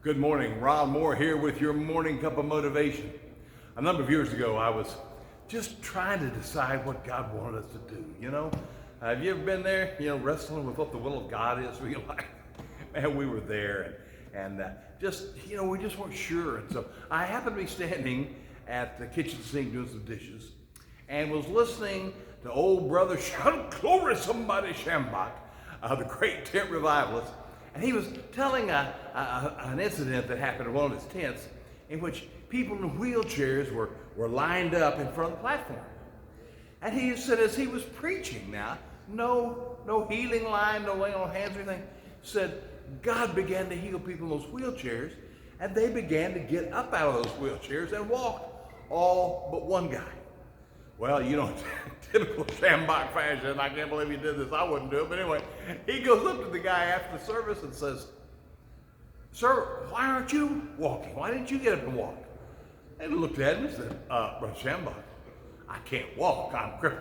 Good morning, Ron Moore here with your morning cup of motivation. A number of years ago, I was just trying to decide what God wanted us to do. Have you ever been there? Wrestling with what the will of God is for your life. Man, we were there, and we just weren't sure. And so I happened to be standing at the kitchen sink doing some dishes, and was listening to old brother shout glory somebody Shambach, the great tent revivalist. And he was telling an incident that happened at one of his tents in which people in wheelchairs were lined up in front of the platform. And he said, as he was preaching now, no healing line, no laying on hands or anything, said God began to heal people in those wheelchairs, and they began to get up out of those wheelchairs and walk, all but one guy. Well, typical Shambach fashion, I can't believe he did this, I wouldn't do it, but anyway, he goes up to the guy after the service and says, "Sir, why aren't you walking? Why didn't you get up and walk?" And he looked at him and said, "Brother Shambach, I can't walk, I'm crippled."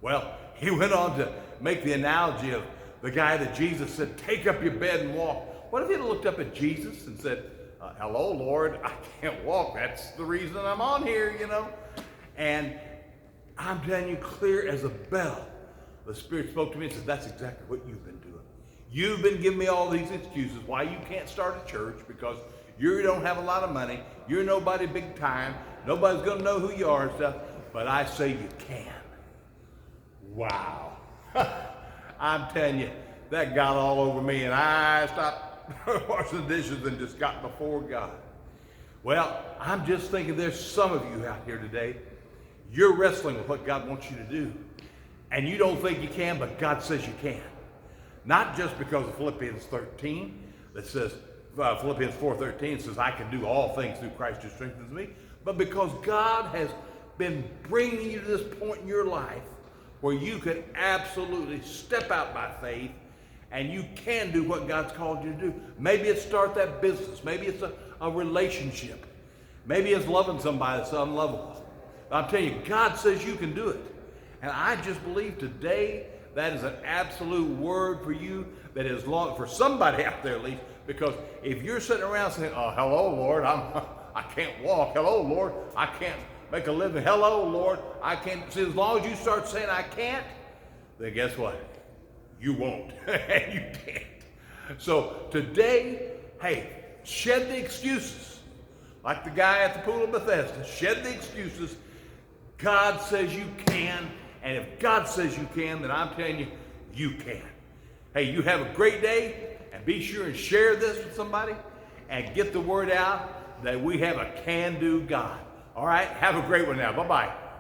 Well, he went on to make the analogy of the guy that Jesus said, "Take up your bed and walk." What if he had looked up at Jesus and said, "Hello, Lord, I can't walk, that's the reason I'm on here, And I'm telling you, clear as a bell, the Spirit spoke to me and said, that's exactly what you've been doing. You've been giving me all these excuses why you can't start a church, because you don't have a lot of money, you're nobody big time, nobody's going to know who you are and stuff, but I say you can. Wow. I'm telling you, that got all over me, and I stopped washing the dishes and just got before God. Well, I'm just thinking there's some of you out here today, you're wrestling with what God wants you to do. And you don't think you can, but God says you can. Not just because of Philippians 13, that says, Philippians 4:13 says, I can do all things through Christ who strengthens me, but because God has been bringing you to this point in your life where you can absolutely step out by faith and you can do what God's called you to do. Maybe it's start that business. Maybe it's a relationship. Maybe it's loving somebody that's unlovable. I'm telling you, God says you can do it. And I just believe today that is an absolute word for you that is long for somebody out there at least, because if you're sitting around saying, "Oh, hello, Lord, I can't walk. Hello, Lord, I can't make a living. Hello, Lord, I can't." See, as long as you start saying I can't, then guess what? You won't. And you can't. So today, hey, shed the excuses. Like the guy at the pool of Bethesda, shed the excuses. God says you can, and if God says you can, then I'm telling you, you can. Hey, you have a great day, and be sure and share this with somebody, and get the word out that we have a can-do God. All right, have a great one now. Bye-bye.